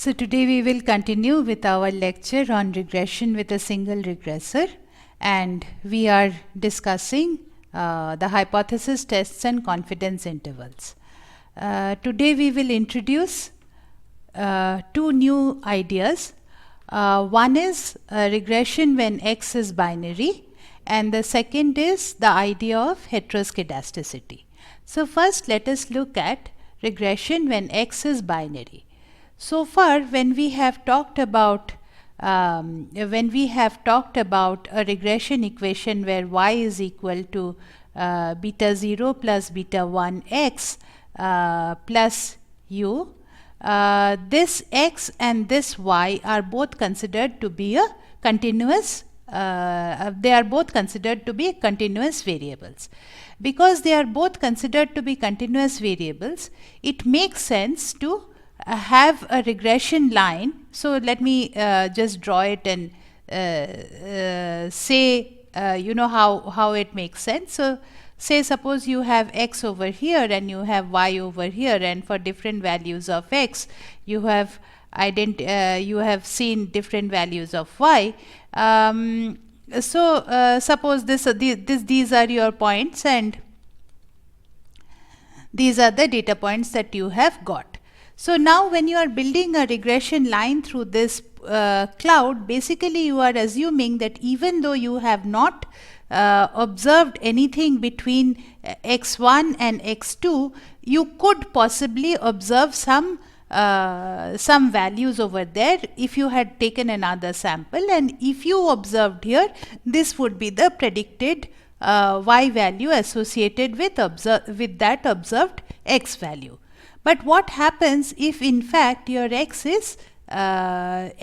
So today we will continue with our lecture on regression with a single regressor, and we are discussing the hypothesis tests and confidence intervals. Today we will introduce two new ideas. One is regression when X is binary, and the second is the idea of heteroscedasticity. So first let us look at regression when X is binary. So far, when we have talked about a regression equation where y is equal to beta 0 plus beta 1 x plus u, this x and this y are both considered to be a continuous. They are both considered to be continuous variables. Because they are both considered to be continuous variables, it makes sense to have a regression line. So let me just draw it and say you know how it makes sense. So say suppose you have x over here and you have y over here, and for different values of x you have seen different values of y. Suppose these are your points, and these are the data points that you have got. So now when you are building a regression line through this cloud, basically you are assuming that even though you have not observed anything between x1 and x2, you could possibly observe some values over there if you had taken another sample, and if you observed here, this would be the predicted y value associated with that observed x value. But what happens if in fact your x is binary?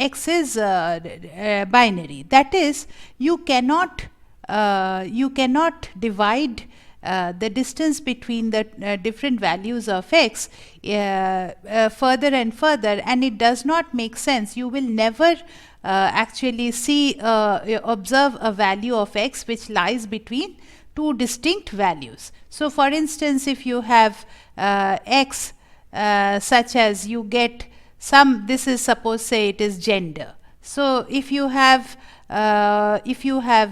That is, you cannot divide the distance between the different values of x further and further, and it does not make sense. You will never actually observe a value of x which lies between two distinct values. So for instance, if you have x such as you get some, this is suppose say it is gender. So if you have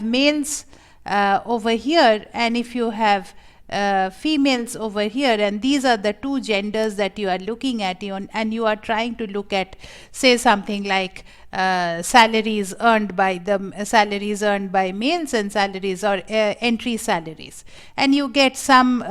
males over here, and if you have females over here, and these are the two genders that you are looking at, and you are trying to look at, say, something like salaries earned by males and salaries or entry salaries, and you get some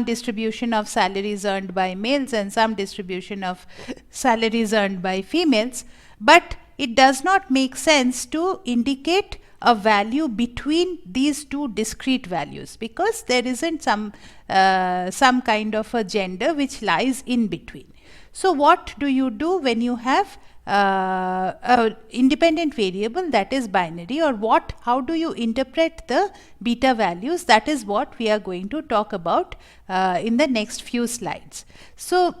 distribution of salaries earned by males and some distribution of salaries earned by females, but it does not make sense to indicate a value between these two discrete values, because there isn't some kind of a gender which lies in between. So what do you do when you have a independent variable that is binary, or how do you interpret the beta values? That is what we are going to talk about in the next few slides. So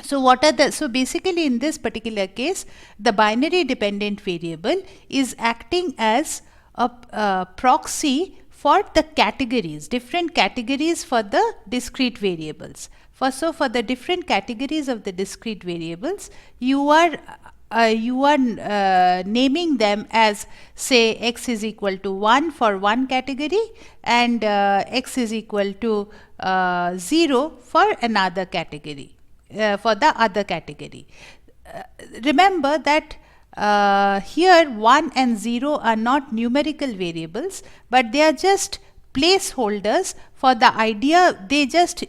so basically in this particular case, the binary dependent variable is acting as a proxy for the categories, different categories for the discrete variables. For the different categories of the discrete variables, you are naming them as, say, x is equal to 1 for one category, and x is equal to 0 for another category. For the other category. Remember that here 1 and 0 are not numerical variables, but they are just placeholders for the idea. They just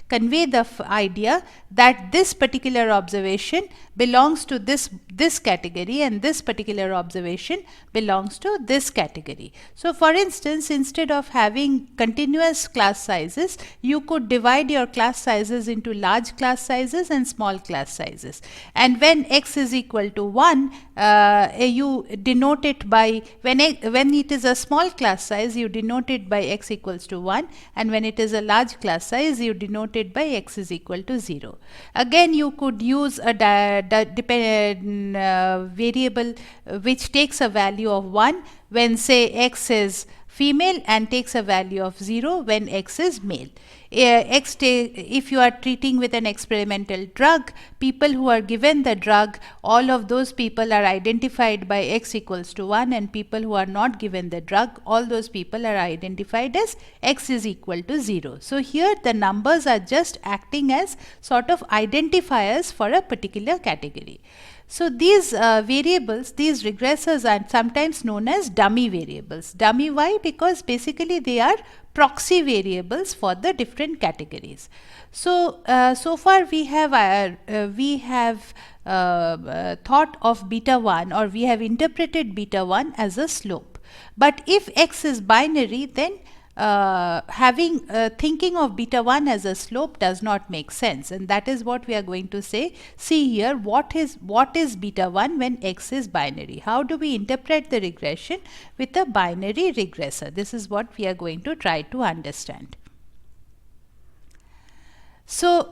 convey the idea that this particular observation belongs to this category, and this particular observation belongs to this category. So for instance, instead of having continuous class sizes, you could divide your class sizes into large class sizes and small class sizes, and when x is equal to 1, you denote it by, when it is a small class size, you denote it by x equals to 1, and when it is a large class size, you denote it by x is equal to 0. Again, you could use a variable which takes a value of 1 when, say, x is female and takes a value of 0 when X is male. If you are treating with an experimental drug, people who are given the drug, all of those people are identified by X equals to 1, and people who are not given the drug, all those people are identified as X is equal to 0. So here the numbers are just acting as sort of identifiers for a particular category. So these variables, these regressors, are sometimes known as dummy variables. Dummy, why? Because basically they are proxy variables for the different categories. So so far we have thought of beta 1, or we have interpreted beta 1 as a slope. But if X is binary, then thinking of beta 1 as a slope does not make sense, and that is what we are going to say. See here, what is beta 1 when X is binary? How do we interpret the regression with a binary regressor? This is what we are going to try to understand. So,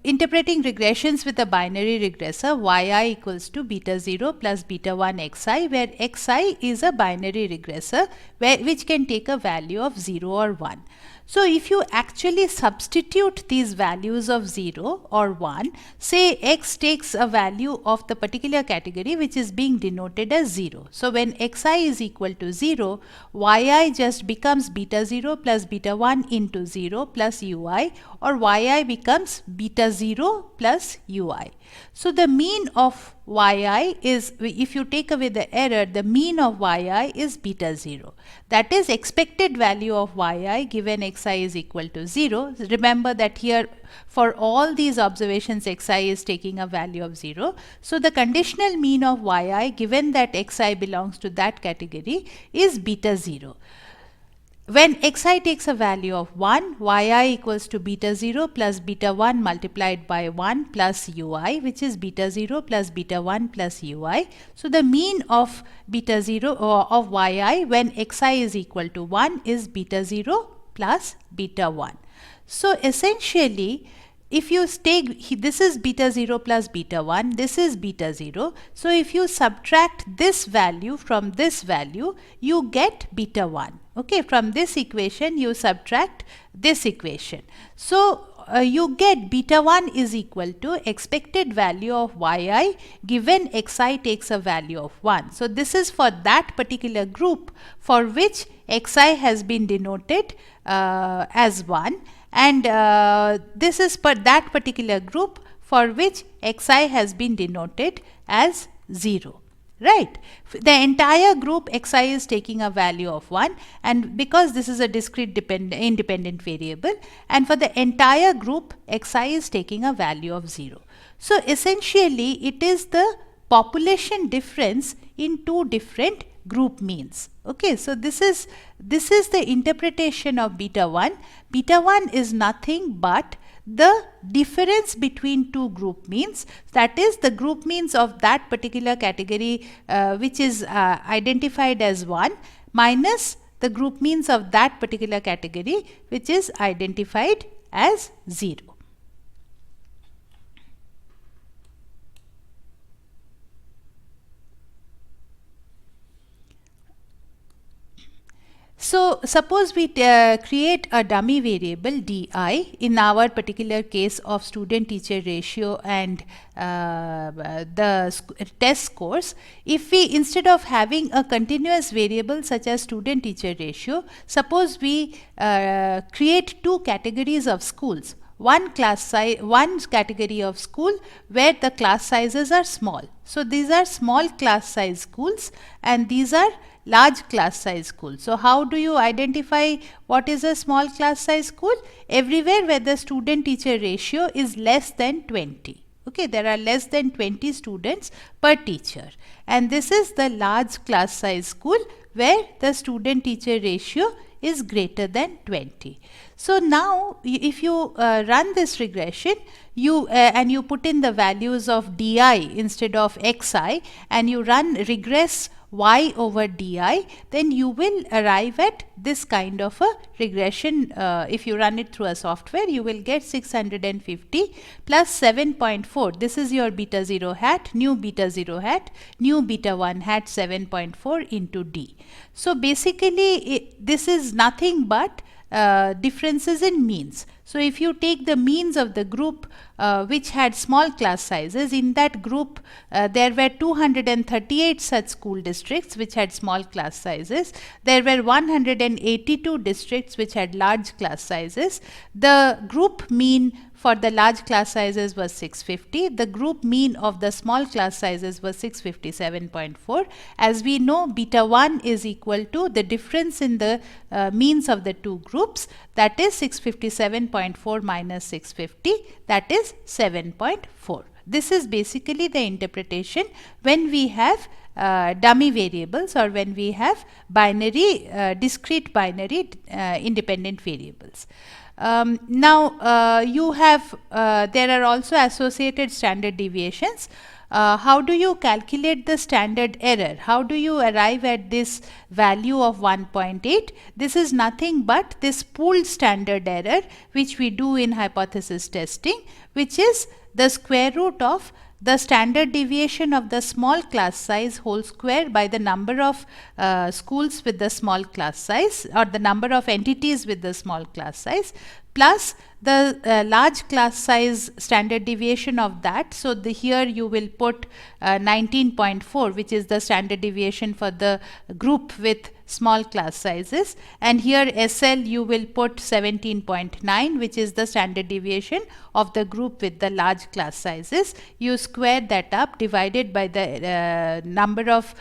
interpreting regressions with a binary regressor, yi equals to beta 0 plus beta 1 xi, where xi is a binary regressor which can take a value of 0 or 1. So, if you actually substitute these values of 0 or 1, say X takes a value of the particular category which is being denoted as 0. So, when xi is equal to 0, yi just becomes beta 0 plus beta 1 into 0 plus ui, or yi becomes beta 0 plus ui. So, the mean of yi is, if you take away the error, the mean of yi is beta 0. That is expected value of yi given xi is equal to 0. Remember that here for all these observations xi is taking a value of 0. So, the conditional mean of yi given that xi belongs to that category is beta 0. When xi takes a value of 1, yi equals to beta 0 plus beta 1 multiplied by 1 plus ui, which is beta 0 plus beta 1 plus ui. So, the mean of beta 0 of yi when xi is equal to 1 is beta 0 plus beta 1. So, essentially, if you take, this is beta 0 plus beta 1, this is beta 0. So, if you subtract this value from this value, you get beta 1. Okay, from this equation you subtract this equation. So, you get beta 1 is equal to expected value of yi given xi takes a value of 1. So, this is for that particular group for which xi has been denoted as 1, and this is for that particular group for which xi has been denoted as 0. Right. The entire group xi is taking a value of 1, and because this is a discrete independent variable, and for the entire group xi is taking a value of 0. So, essentially it is the population difference in two different group means. Okay, so this is the interpretation of beta 1. Beta 1 is nothing but the difference between two group means, that is the group means of that particular category which is identified as 1 minus the group means of that particular category which is identified as 0. So, suppose we create a dummy variable di in our particular case of student-teacher ratio and the test scores. If we, instead of having a continuous variable such as student-teacher ratio, suppose we create two categories of schools. One category of school where the class sizes are small. So, these are small class size schools and these are large class size school. So, how do you identify what is a small class size school? Everywhere where the student teacher ratio is less than 20. Okay, there are less than 20 students per teacher, and this is the large class size school where the student teacher ratio is greater than 20. So, now if you run this regression, and you put in the values of di instead of xi, and you run regress y over di, then you will arrive at this kind of a regression. If you run it through a software, you will get 650 plus 7.4. This is your beta 0 hat, new beta 0 hat, new beta 1 hat 7.4 into d. So basically this is nothing but differences in means. So if you take the means of the group which had small class sizes, in that group there were 238 such school districts which had small class sizes. There were 182 districts which had large class sizes. The group mean for the large class sizes was 650. The group mean of the small class sizes was 657.4. As we know, beta 1 is equal to the difference in the means of the two groups, that is 657.4 minus 650, that is 7.4. This is basically the interpretation when we have dummy variables, or when we have binary, discrete binary independent variables. Now you have there are also associated standard deviations. How do you calculate the standard error? How do you arrive at this value of 1.8? This is nothing but this pooled standard error which we do in hypothesis testing, which is the square root of the standard deviation of the small class size whole square by the number of schools with the small class size, or the number of entities with the small class size, plus the large class size standard deviation of that. So here you will put 19.4, which is the standard deviation for the group with small class sizes, and here SL you will put 17.9, which is the standard deviation of the group with the large class sizes. You square that up, divided by the number of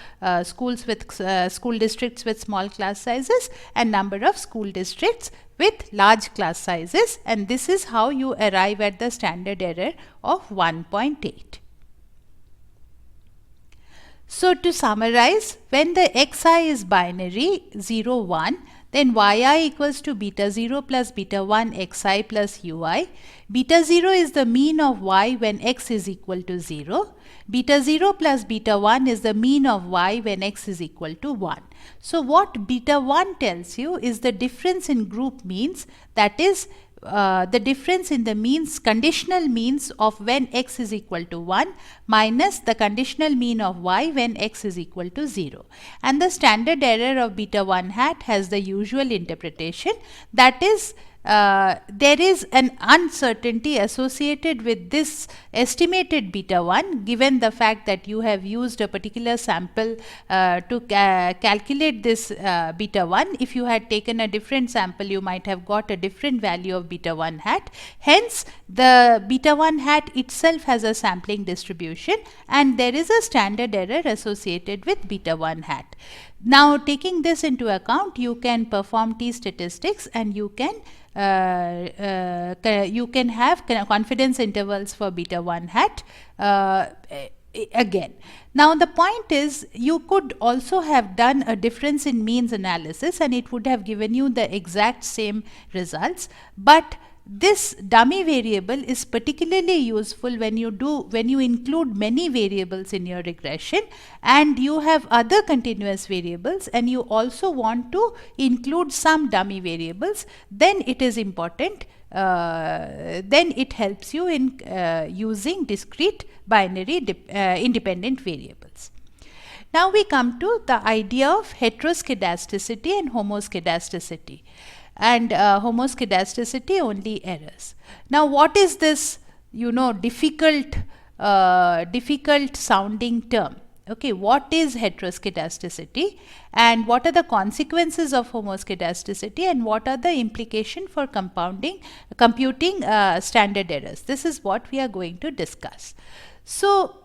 schools with school districts with small class sizes and number of school districts with large class sizes, and this is how you arrive at the standard error of 1.8. So to summarize, when the xi is binary 0, 1, then yi equals to beta 0 plus beta 1 xi plus ui. Beta 0 is the mean of y when x is equal to 0. Beta 0 plus beta 1 is the mean of y when x is equal to 1. So what beta 1 tells you is the difference in group means, that is the difference in the means, conditional means of when x is equal to 1 minus the conditional mean of y when x is equal to 0. And the standard error of beta 1 hat has the usual interpretation, that is there is an uncertainty associated with this estimated beta 1, given the fact that you have used a particular sample to calculate this beta 1. If you had taken a different sample, you might have got a different value of beta 1 hat. Hence, the beta 1 hat itself has a sampling distribution, and there is a standard error associated with beta 1 hat. Now, taking this into account, you can perform t-statistics, and you can have confidence intervals for beta 1 hat again. Now the point is, you could also have done a difference in means analysis and it would have given you the exact same results, but this dummy variable is particularly useful when you include many variables in your regression and you have other continuous variables and you also want to include some dummy variables. Then it is important, then it helps you in using discrete binary independent variables. Now we come to the idea of heteroscedasticity and homoscedasticity. And homoscedasticity only errors. Now what is this, difficult sounding term? Okay, what is heteroscedasticity and what are the consequences of homoscedasticity and what are the implications for computing standard errors? This is what we are going to discuss. So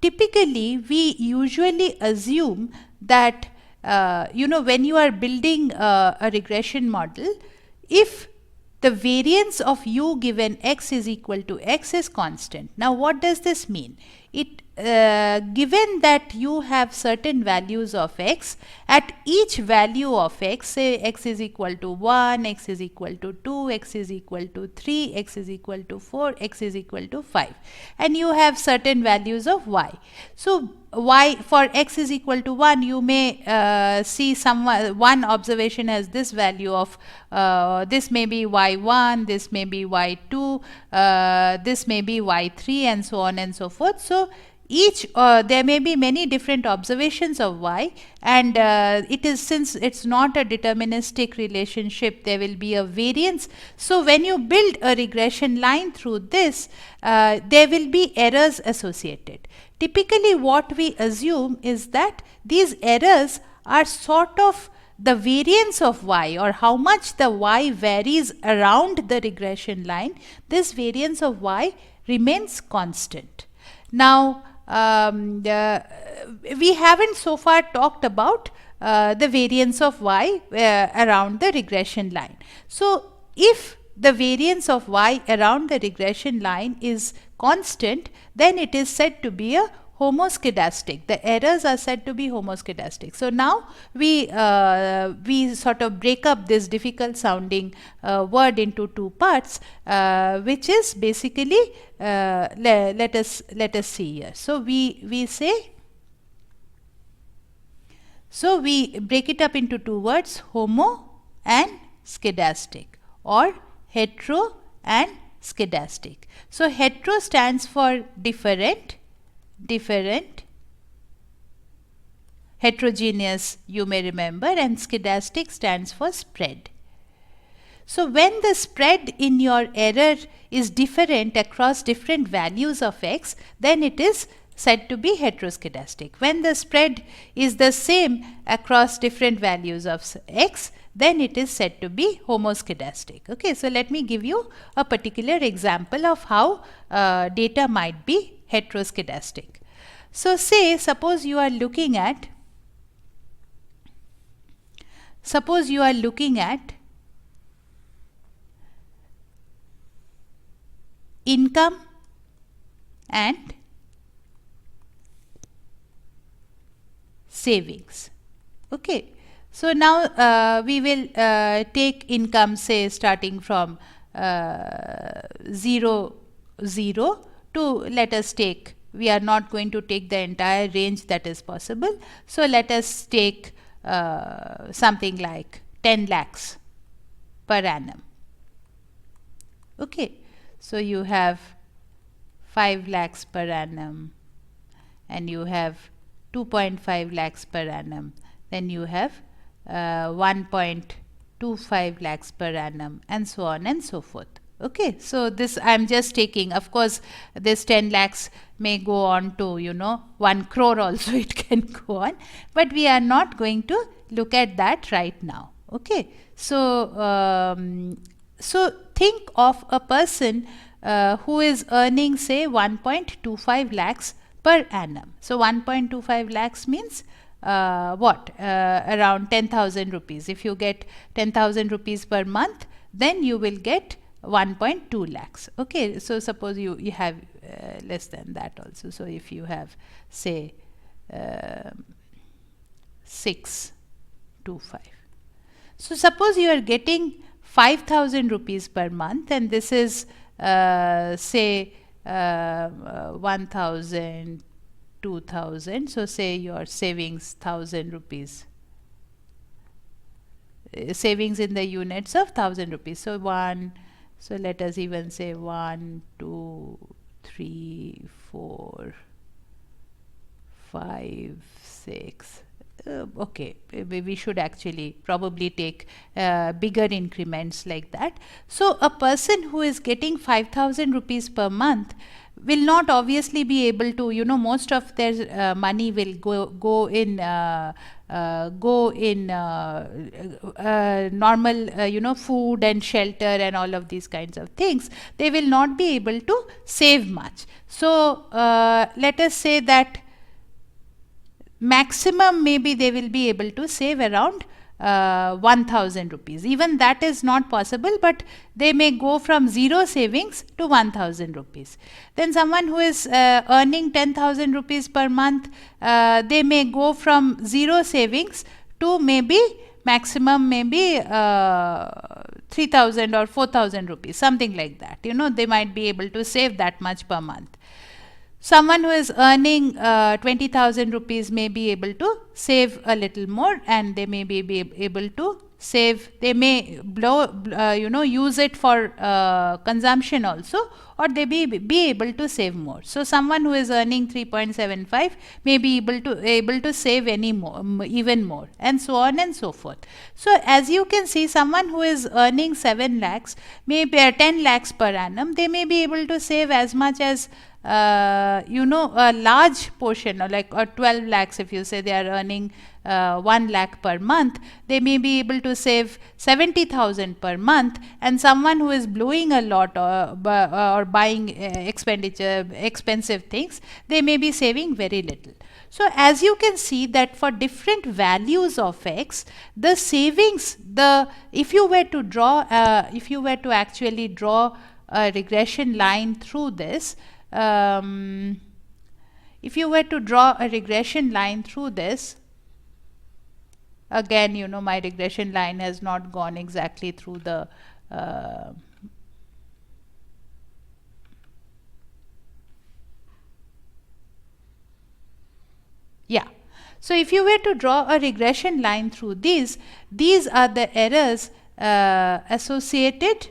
typically we usually assume that when you are building a regression model, if the variance of u given x is equal to x is constant. Now what does this mean? given that you have certain values of x, at each value of x, say x is equal to 1, x is equal to 2, x is equal to 3, x is equal to 4, x is equal to 5, and you have certain values of y. So y, for x is equal to 1, you may see one observation has this value of this may be y1, this may be y2, this may be y3, and so on and so forth. So each there may be many different observations of y, and it is, since it's not a deterministic relationship, there will be a variance. So when you build a regression line through this, there will be errors associated. Typically what we assume is that these errors are sort of the variance of y, or how much the y varies around the regression line. This variance of y remains constant. Now we haven't so far talked about the variance of y around the regression line. So if the variance of y around the regression line is constant, then it is said to be a homoscedastic. The errors are said to be homoscedastic. So now we sort of break up this difficult sounding word into two parts, which is basically let us see here. So we say, so we break it up into two words, homo and skedastic, or hetero and skedastic. So hetero stands for different, heterogeneous, you may remember, and skedastic stands for spread. So when the spread in your error is different across different values of x, then it is said to be heteroscedastic. When the spread is the same across different values of x, then it is said to be homoscedastic. Okay, so let me give you a particular example of how data might be heteroscedastic. So say, suppose you are looking at income and savings. Okay, so now we will take income, say starting from 0, 0 to, let us take, we are not going to take the entire range that is possible. So let us take something like 10 lakhs per annum. Okay, so you have 5 lakhs per annum, and you have 2.5 lakhs per annum, then you have 1.25 lakhs per annum, and so on and so forth. Okay, so this I am just taking, of course this 10 lakhs may go on to 1 crore also, it can go on, but we are not going to look at that right now. Okay, so so think of a person who is earning, say, 1.25 lakhs per annum. So 1.25 lakhs means what? Around 10,000 rupees. If you get 10,000 rupees per month, then you will get 1.2 lakhs. Okay, so suppose you have less than that also. So if you have, say, 625. So suppose you are getting 5,000 rupees per month, and this is say 1,000, 2,000. So say your savings 1,000 rupees. Savings in the units of 1,000 rupees. So so let us even say 1, 2, 3, 4, 5, 6. Okay, we should actually probably take bigger increments like that. So a person who is getting 5,000 rupees per month will not obviously be able to, most of their money will go in normal, food and shelter and all of these kinds of things. They will not be able to save much. So let us say that maximum maybe they will be able to save around 1000 rupees. Even that is not possible, but they may go from zero savings to 1000 rupees. Then someone who is earning 10,000 rupees per month, they may go from zero savings to maybe maximum maybe 3000 or 4000 rupees, something like that. They might be able to save that much per month. Someone who is earning 20,000 rupees may be able to save a little more, and they may be able to save, they may use it for consumption also, or they be able to save more. So someone who is earning 3.75 may be able to save even more, and so on and so forth. So as you can see, someone who is earning 7 lakhs, maybe 10 lakhs per annum, they may be able to save as much as a large portion, or 12 lakhs. If you say they are earning 1 lakh per month, they may be able to save 70,000 per month. And someone who is blowing a lot or buying expensive things, they may be saving very little. So as you can see that for different values of x, the savings, if you were to actually draw a regression line through this, if you were to draw a regression line through this, again, my regression line has not gone exactly through the yeah. So if you were to draw a regression line through these are the errors associated.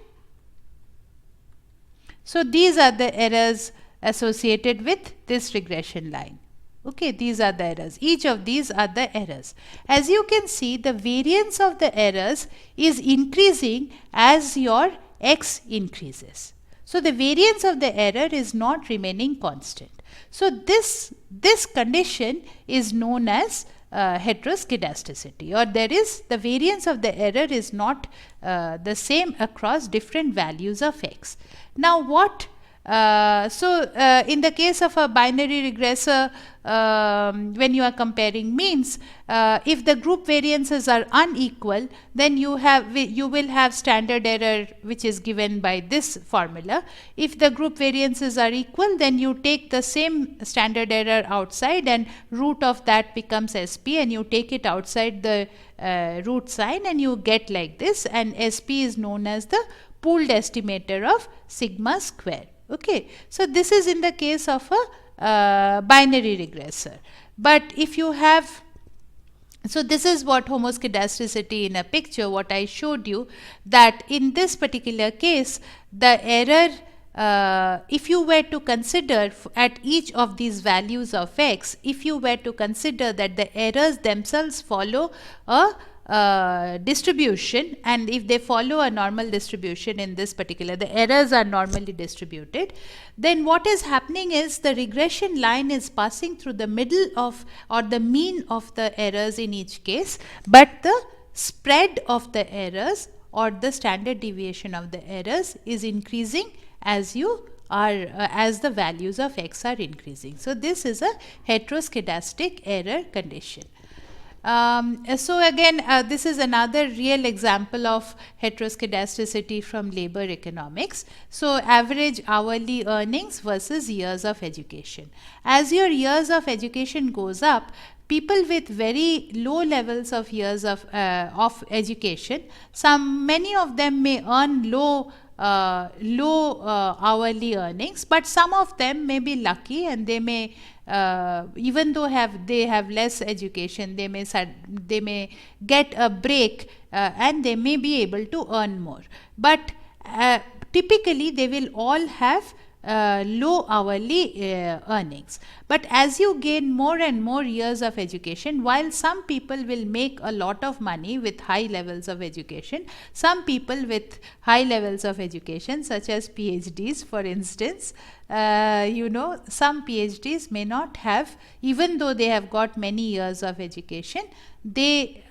So these are the errors associated with this regression line. Okay, these are the errors. Each of these are the errors. As you can see, the variance of the errors is increasing as your x increases. So the variance of the error is not remaining constant. So this condition is known as heteroscedasticity, or the variance of the error is not the same across different values of x. Now what? In the case of a binary regressor, when you are comparing means, if the group variances are unequal, then you will have standard error, which is given by this formula. If the group variances are equal, then you take the same standard error outside, and root of that becomes SP, and you take it outside the root sign, and you get like this, and SP is known as the pooled estimator of sigma square. Okay, so this is in the case of a binary regressor. But if you have, so this is what homoscedasticity in a picture, what I showed you, that in this particular case, the error, if you were to consider at each of these values of x, if you were to consider that the errors themselves follow a distribution, and if they follow a normal distribution, in this particular, the errors are normally distributed, then what is happening is the regression line is passing through the middle of, or the mean of the errors in each case, but the spread of the errors, or the standard deviation of the errors, is increasing as you are as the values of x are increasing. So this is a heteroscedastic error condition. So again, this is another real example of heteroscedasticity from labor economics. So average hourly earnings versus years of education. As your years of education goes up, people with very low levels of years of education, many of them may earn low hourly earnings, but some of them may be lucky, and they may even though they have less education, they may get a break, and they may be able to earn more. But typically they will all have low hourly earnings. But as you gain more and more years of education, while some people will make a lot of money with high levels of education, some people with high levels of education, such as PhDs for instance, some PhDs may not have, even though they have got many years of education, they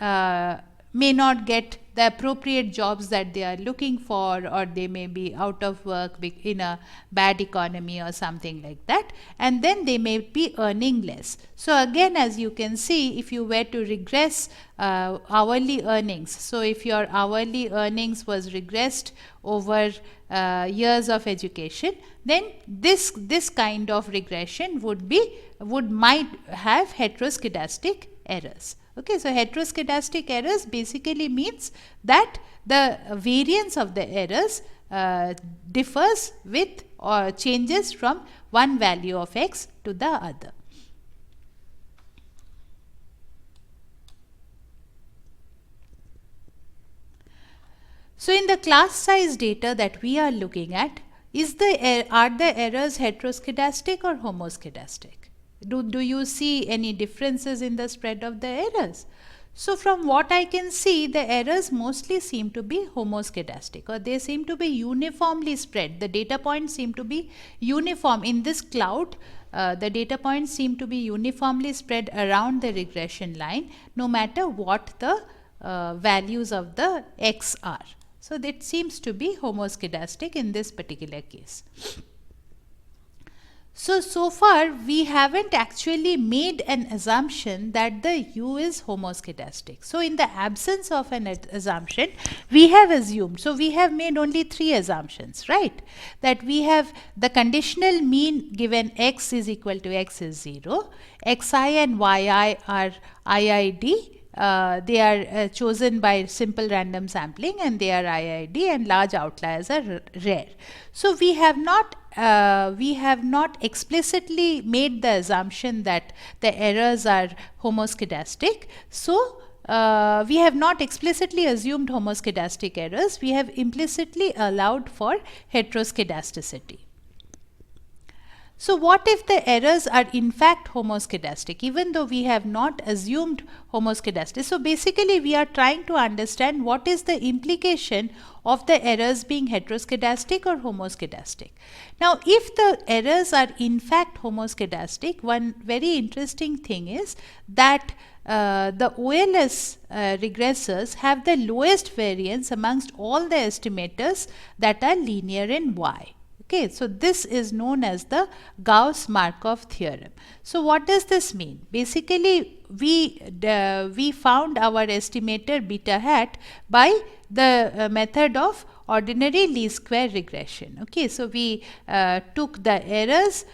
may not get the appropriate jobs that they are looking for, or they may be out of work in a bad economy or something like that, and then they may be earning less. So again, as you can see, if you were to regress hourly earnings, so if your hourly earnings was regressed over years of education, then this kind of regression might have heteroscedastic errors. Okay, so heteroscedastic errors basically means that the variance of the errors differs with or changes from one value of x to the other. So in the class size data that we are looking at, are the errors heteroscedastic or homoscedastic? Do you see any differences in the spread of the errors? So from what I can see, the errors mostly seem to be homoscedastic, or they seem to be uniformly spread. The data points seem to be uniform in this cloud. The data points seem to be uniformly spread around the regression line, no matter what the values of the x are. So that seems to be homoscedastic in this particular case. So far we haven't actually made an assumption that the U is homoscedastic. So in the absence of an assumption, we have assumed, so we have made only 3 assumptions, right? That we have the conditional mean given x is equal to x is 0, xi and yi are IID. They are chosen by simple random sampling, and they are IID, and large outliers are rare. So we have not explicitly made the assumption that the errors are homoscedastic. So we have not explicitly assumed homoscedastic errors. We have implicitly allowed for heteroscedasticity. So what if the errors are in fact homoscedastic, even though we have not assumed homoscedasticity? So basically we are trying to understand what is the implication of the errors being heteroscedastic or homoscedastic. Now if the errors are in fact homoscedastic, one very interesting thing is that the OLS regressors have the lowest variance amongst all the estimators that are linear in Y. Okay, so this is known as the Gauss-Markov theorem. So what does this mean? Basically, we found our estimator beta hat by the method of ordinary least square regression. Okay, so we took the errors,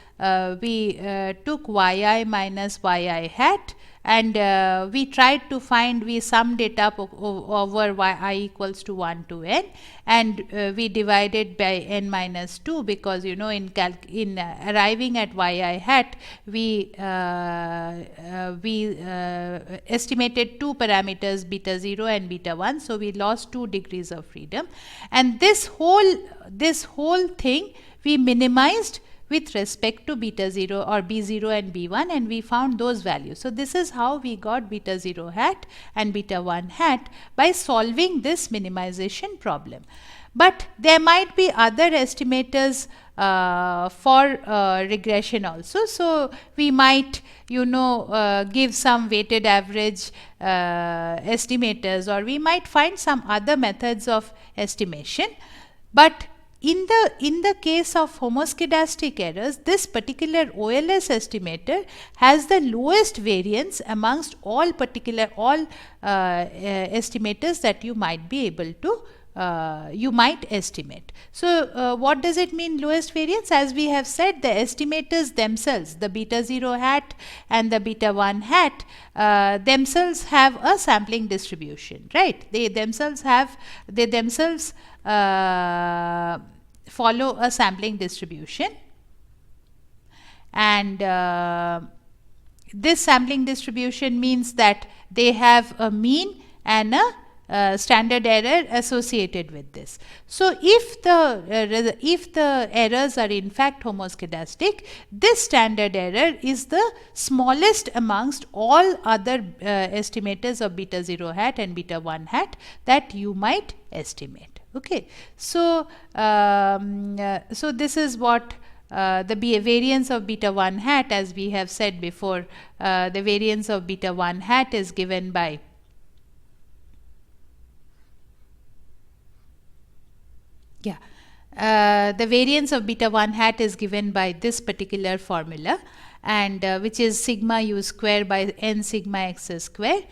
we took yi minus yi hat, and we tried to find, we summed it up over I equals to 1 to n, and we divided by n minus 2, because you know in arriving at yi hat we estimated 2 parameters, beta 0 and beta 1, so we lost 2 degrees of freedom, and this whole thing we minimized with respect to beta 0 or b0 and b1, and we found those values. So this is how we got beta 0 hat and beta 1 hat, by solving this minimization problem. But there might be other estimators for regression also. So we might, you know, give some weighted average estimators, or we might find some other methods of estimation. But in the case of homoscedastic errors, this particular OLS estimator has the lowest variance amongst all estimators that you might be able to you might estimate. So what does it mean, lowest variance? As we have said, the estimators themselves, the beta 0 hat and the beta 1 hat, themselves have a sampling distribution, right? They themselves follow a sampling distribution, and this sampling distribution means that they have a mean and a standard error associated with this. So if the errors are in fact homoscedastic, this standard error is the smallest amongst all other estimators of beta 0 hat and beta 1 hat that you might estimate. Okay, so so this is what the variance of beta 1 hat, as we have said before, the variance of beta 1 hat is given by Yeah. The variance of beta 1 hat is given by this particular formula, and which is sigma u square by n sigma x square.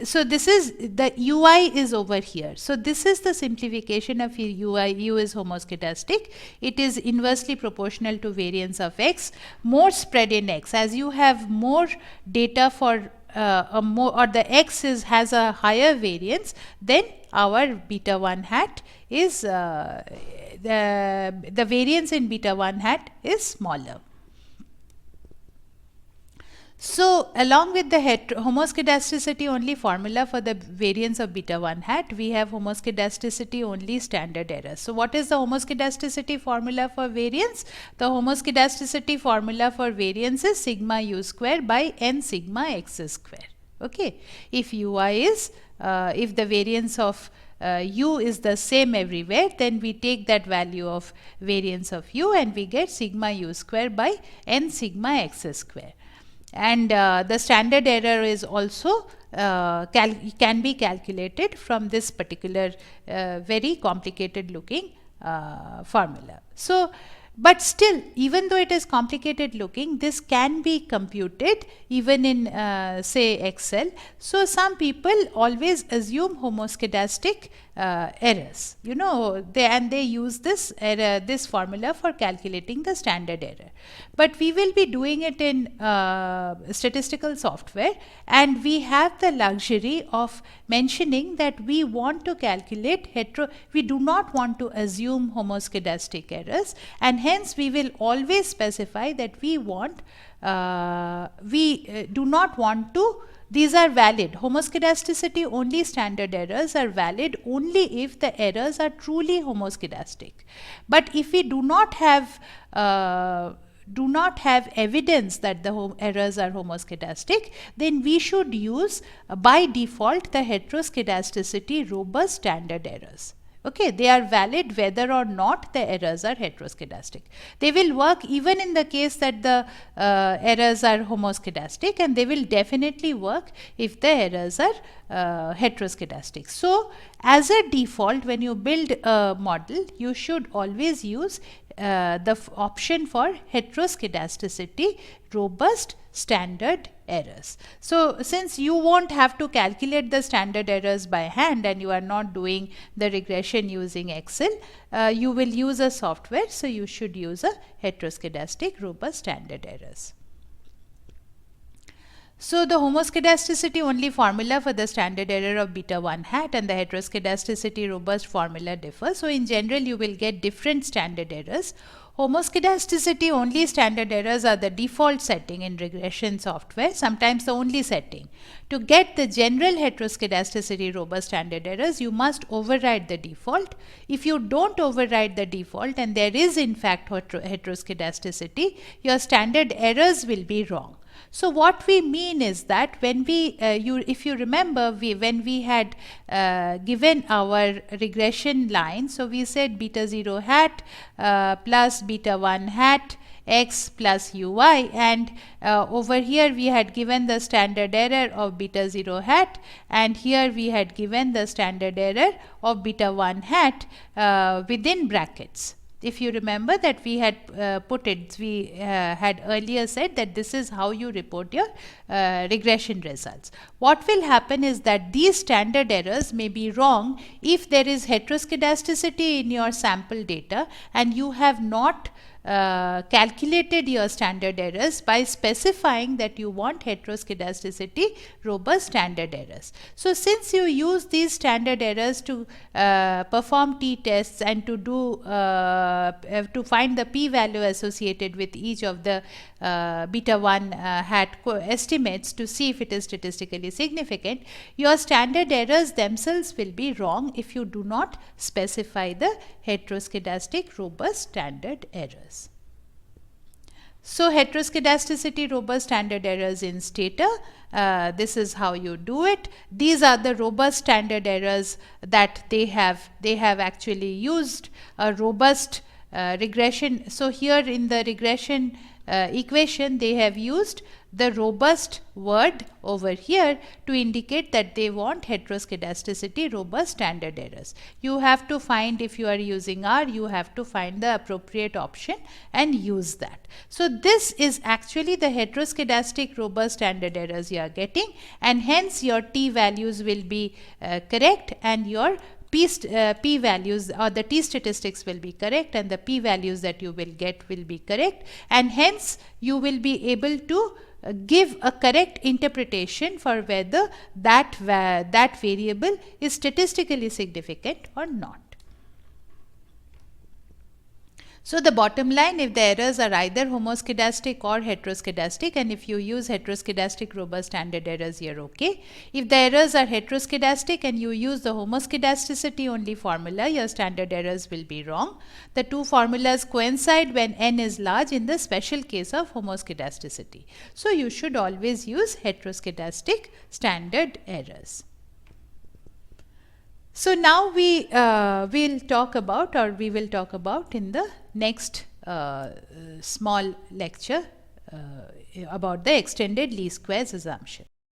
So this is the ui is over here. So this is the simplification of ui. U is homoscedastic. It is inversely proportional to variance of x, more spread in x. As you have more data for a more, or the x has a higher variance, then our beta 1 hat is the variance in beta 1 hat is smaller. So along with the homoscedasticity only formula for the variance of beta 1 hat, we have homoscedasticity only standard error. So what is the homoscedasticity formula for variance? The homoscedasticity formula for variance is sigma u square by n sigma x square. Okay, if ui is if the variance of u is the same everywhere, then we take that value of variance of u and we get sigma u square by n sigma x square. And the standard error is also can be calculated from this particular very complicated looking formula. So, but still, even though it is complicated looking, this can be computed even in say Excel. So some people always assume homoscedastic errors, you know, they use this error, this formula for calculating the standard error. But we will be doing it in statistical software, and we have the luxury of mentioning that we want to calculate we do not want to assume homoscedastic errors, and hence we will always specify that we want do not want to. These are valid. Homoscedasticity only standard errors are valid only if the errors are truly homoscedastic. But if we do not have evidence that the errors are homoscedastic, then we should use by default the heteroscedasticity robust standard errors. Okay, they are valid whether or not the errors are heteroscedastic. They will work even in the case that the errors are homoscedastic, and they will definitely work if the errors are heteroscedastic. So, as a default, when you build a model, you should always use the option for heteroscedasticity robust standard errors. So since you won't have to calculate the standard errors by hand and you are not doing the regression using Excel, you will use a software, so you should use a heteroscedastic robust standard errors. So the homoscedasticity only formula for the standard error of beta 1 hat and the heteroscedasticity robust formula differ. So in general you will get different standard errors. Homoscedasticity only standard errors are the default setting in regression software, sometimes the only setting. To get the general heteroscedasticity robust standard errors, you must override the default. If you don't override the default and there is in fact heteroscedasticity, your standard errors will be wrong. So what we mean is that when we, if you remember, when we had given our regression line, so we said beta 0 hat plus beta 1 hat x plus uy, and over here we had given the standard error of beta 0 hat, and here we had given the standard error of beta 1 hat within brackets. If you remember that we had put it, we had earlier said that this is how you report your regression results. What will happen is that these standard errors may be wrong if there is heteroscedasticity in your sample data and you have not calculated your standard errors by specifying that you want heteroscedasticity robust standard errors. So since you use these standard errors to perform t-tests and to do to find the p-value associated with each of the beta 1 hat estimates to see if it is statistically significant, your standard errors themselves will be wrong if you do not specify the heteroscedastic robust standard errors. So heteroscedasticity robust standard errors in Stata, this is how you do it. These are the robust standard errors that they have actually used a robust regression. So here in the regression equation, they have used the robust word over here to indicate that they want heteroscedasticity robust standard errors. You have to find, if you are using R, you have to find the appropriate option and use that. So this is actually the heteroscedastic robust standard errors you are getting, and hence your t values will be correct, and your p values or the t statistics will be correct, and the p values that you will get will be correct, and hence you will be able to give a correct interpretation for whether that variable is statistically significant or not. So the bottom line, if the errors are either homoscedastic or heteroscedastic, and if you use heteroscedastic robust standard errors, you're okay. If the errors are heteroscedastic and you use the homoscedasticity only formula, your standard errors will be wrong. The two formulas coincide when n is large in the special case of homoscedasticity. So you should always use heteroscedastic standard errors. So now we will talk about in the next small lecture about the extended least squares assumption.